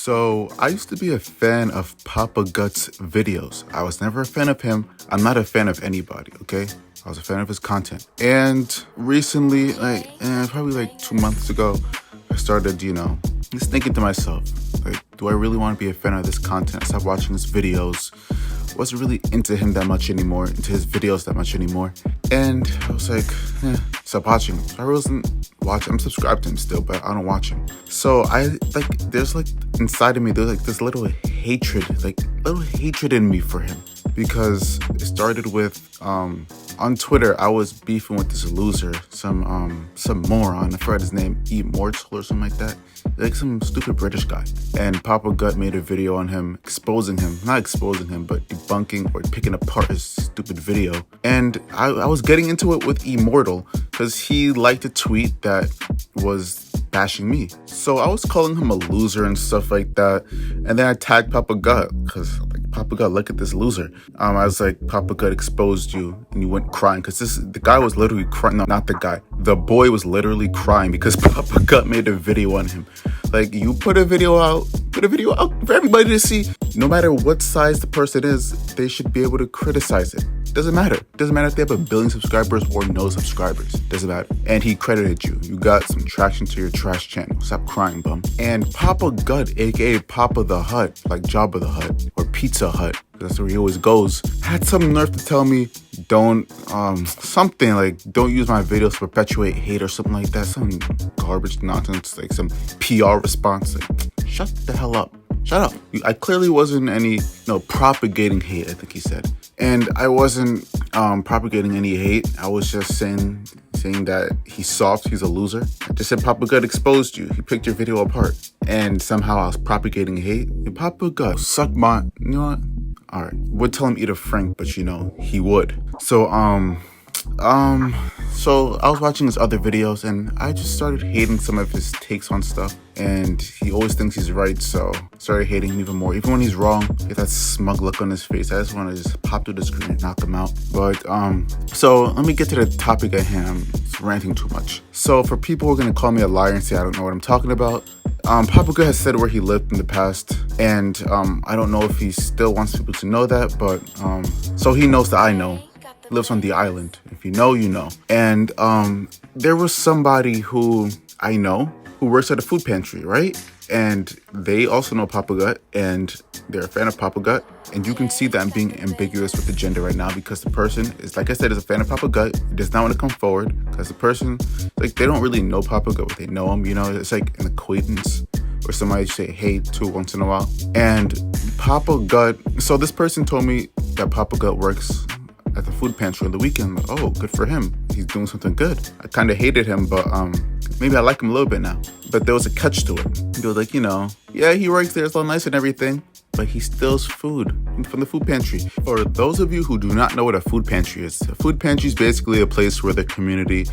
So I used to be a fan of Papa Gut's videos. I was never a fan of him. I'm not a fan of anybody, okay? I was a fan of his content. And recently, probably like 2 months ago, I started, just thinking to myself, like, do I really want to be a fan of this content? I stopped watching his videos. Wasn't really into him that much anymore, into his videos that much anymore. And I was like, stop watching him. So I wasn't watching. I'm subscribed to him still, but I don't watch him. So there's inside of me, there's this little hatred in me for him. Because it started with, on Twitter, I was beefing with this loser, some moron, I forgot his name, Immortal or something like that. Like some stupid British guy. And Papa Gut made a video on him, not exposing him, but debunking or picking apart his stupid video. And I was getting into it with Immortal because he liked a tweet that was bashing me. So I was calling him a loser and stuff like that. And then I tagged Papa Gut because Papa Gut, look at this loser. I was like, Papa Gut exposed you, and you went crying because the guy was literally crying. No, not the guy. The boy was literally crying because Papa Gut made a video on him. Like, you put a video out for everybody to see. No matter what size the person is, they should be able to criticize it. Doesn't matter. Doesn't matter if they have 1 billion subscribers or no subscribers. Doesn't matter. And he credited you. You got some traction to your trash channel. Stop crying, bum. And Papa Gut, aka Papa the Hut, like Jabba the Hutt or Pizza Hut, that's where he always goes, had some nerve to tell me don't use my videos to perpetuate hate or something like that. Some garbage nonsense, like some PR response. Like, shut the hell up. Shut up. I clearly wasn't propagating hate, I think he said. And I wasn't propagating any hate. I was just saying that he's soft, he's a loser. I just said Papa Gut exposed you. He picked your video apart. And somehow I was propagating hate. And Papa Gut, suck my, you know what? All right, would tell him eat a Frank, but he would. So I was watching his other videos and I just started hating some of his takes on stuff. And he always thinks he's right, so I started hating him even more. Even when he's wrong, get that smug look on his face. I just want to just pop through the screen and knock him out. But so let me get to the topic at hand. I'm ranting too much. So for people who are gonna call me a liar and say I don't know what I'm talking about, Papa Gut has said where he lived in the past, and I don't know if he still wants people to know that, but so he knows that I know. He lives on the island. If you know, you know. And there was somebody who I know who works at a food pantry, right? And they also know Papa Gut, and they're a fan of Papa Gut. And you can see that I'm being ambiguous with the gender right now because the person is, like I said, is a fan of Papa Gut. He does not want to come forward because the person, like, they don't really know Papa Gut, but they know him, it's like an acquaintance or somebody you say hey to once in a while. And Papa Gut, so this person told me that Papa Gut works at the food pantry on the weekend. Like, oh, good for him. He's doing something good. I kind of hated him, but maybe I like him a little bit now. But there was a catch to it. He was like, yeah, he works there, it's all nice and everything, but he steals food from the food pantry. For those of you who do not know what a food pantry is, a food pantry is basically a place where the community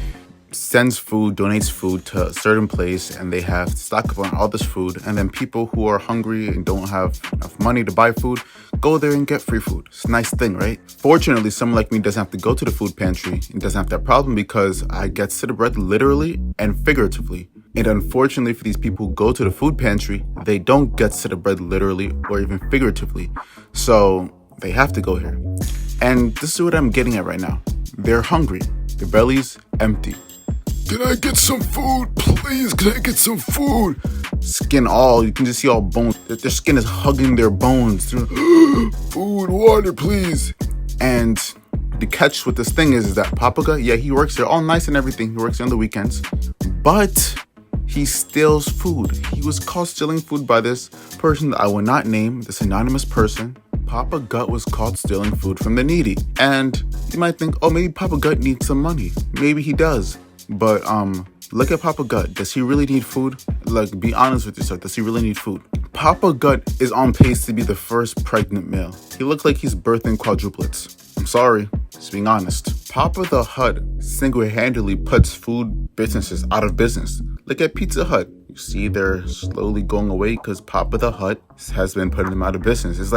sends food, donates food to a certain place, and they have stock up on all this food. And then people who are hungry and don't have enough money to buy food go there and get free food. It's a nice thing, right? Fortunately, someone like me doesn't have to go to the food pantry and doesn't have that problem because I get city bread literally and figuratively. And unfortunately for these people who go to the food pantry, they don't get city bread literally or even figuratively. So they have to go here. And this is what I'm getting at right now. They're hungry. Their belly's empty. Can I get some food, please? Can I get some food? Skin all, you can just see all bones. Their skin is hugging their bones. Food, water, please. And the catch with this thing is that Papa Gut, yeah, he works there all nice and everything. He works there on the weekends. But he steals food. He was caught stealing food by this person that I will not name, this anonymous person. Papa Gut was caught stealing food from the needy. And you might think, oh, maybe Papa Gut needs some money. Maybe he does. But look at Papa Gut. Does he really need food? Like, be honest with yourself. Does he really need food? Papa Gut is on pace to be the first pregnant male. He looks like he's birthing quadruplets. I'm sorry, just being honest. Papa the Hut single-handedly puts food businesses out of business. Look at Pizza Hut. You see they're slowly going away because Papa the Hut has been putting them out of business. It's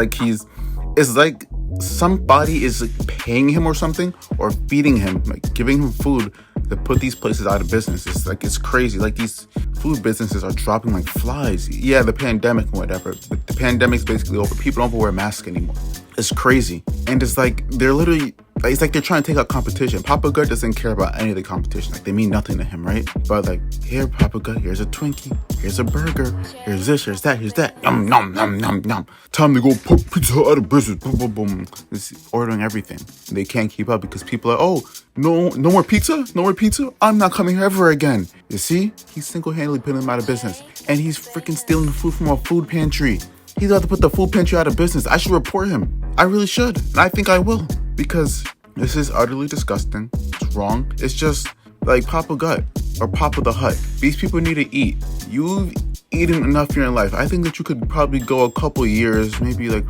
like somebody is paying him or something, or feeding him, like giving him food to put these places out of business. It's crazy. Like, these food businesses are dropping like flies. Yeah, the pandemic and whatever, but the pandemic's basically over. People don't wear masks anymore. It's crazy. And it's like they're literally, it's like they're trying to take out competition. Papa Gut doesn't care about any of the competition. Like, they mean nothing to him, right? But like, here, Papa Gut, here's a Twinkie, here's a burger, here's this, here's that, here's that. Yum, nom, nom, nom, nom. Time to go put Pizza Hut out of business. Boom, boom, boom. It's ordering everything. They can't keep up because people are, oh, no more pizza? No more pizza? I'm not coming here ever again. You see? He's single-handedly putting them out of business. And he's freaking stealing the food from a food pantry. He's about to put the food pantry out of business. I should report him. I really should. And I think I will. Because this is utterly disgusting. It's wrong. It's just like Papa Gut or Papa the Hut. These people need to eat. You've eaten enough in your life. I think that you could probably go a couple years, maybe like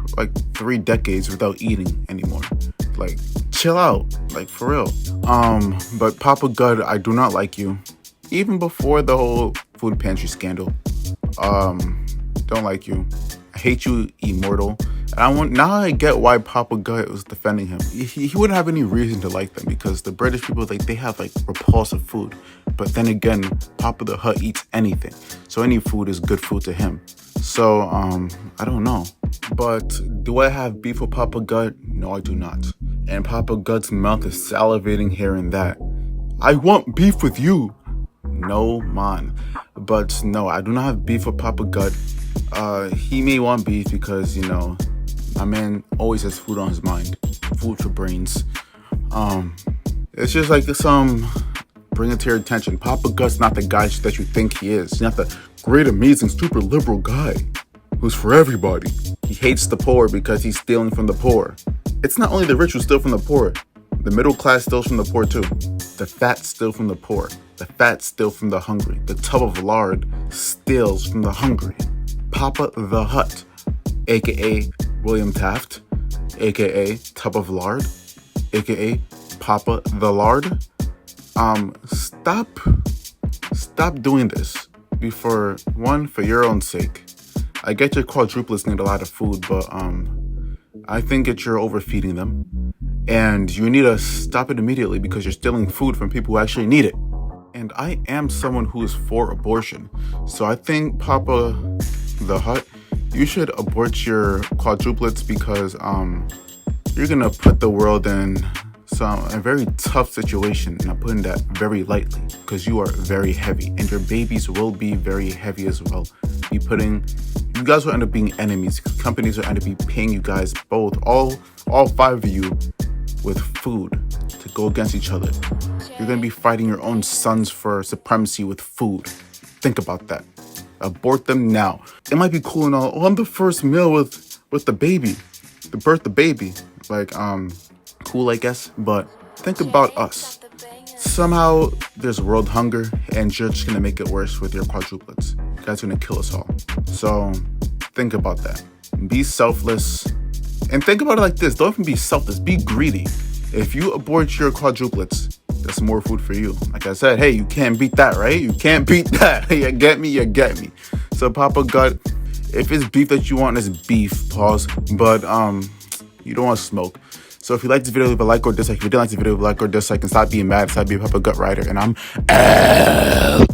3 decades without eating anymore. Like, chill out. Like, for real. But Papa Gut, I do not like you. Even before the whole food pantry scandal. Don't like you. I hate you, immortal. And now I get why Papa Gut was defending him. He wouldn't have any reason to like them because the British people, like, they have like repulsive food. But then again, Papa the Hut eats anything, so any food is good food to him. So I don't know. But do I have beef with Papa Gut? No, I do not. And Papa Gut's mouth is salivating here and that. I want beef with you. No, man. But no, I do not have beef with Papa Gut. He may want beef because, you know, my man always has food on his mind. Food for brains. It's just like bring it to your attention. Papa Gut's not the guy that you think he is. He's not the great, amazing, super liberal guy who's for everybody. He hates the poor because he's stealing from the poor. It's not only the rich who steal from the poor. The middle class steals from the poor too. The fat steal from the poor. The fat steal from the hungry. The tub of lard steals from the hungry. Papa the Hut, aka William Taft, aka Tub of Lard, aka Papa the Lard. Stop doing this. For your own sake. I get your quadruplets need a lot of food, but I think that you're overfeeding them. And you need to stop it immediately because you're stealing food from people who actually need it. And I am someone who is for abortion. So I think Papa the Hut, you should abort your quadruplets because you're going to put the world in a very tough situation. And I'm putting that very lightly because you are very heavy. And your babies will be very heavy as well. You guys will end up being enemies. Companies will end up paying you guys both, all 5 of you, with food to go against each other. You're going to be fighting your own sons for supremacy with food. Think about that. Abort them now. It might be cool and all. Oh, I'm the first meal with the baby. To birth the baby. Like, cool, I guess. But think about us. Somehow there's world hunger and you're just going to make it worse with your quadruplets. You guys are going to kill us all. So think about that. Be selfless. And think about it like this. Don't even be selfless. Be greedy. If you abort your quadruplets, that's more food for you. Like I said, hey, you can't beat that, right? You can't beat that. You get me? You get me. So Papa Gut, if it's beef that you want, it's beef. Pause. But you don't want smoke. So if you like this video, leave a like or dislike. If you didn't like this video, leave a like or dislike. And stop being mad. Stop being Papa Gut Rider. And I'm out.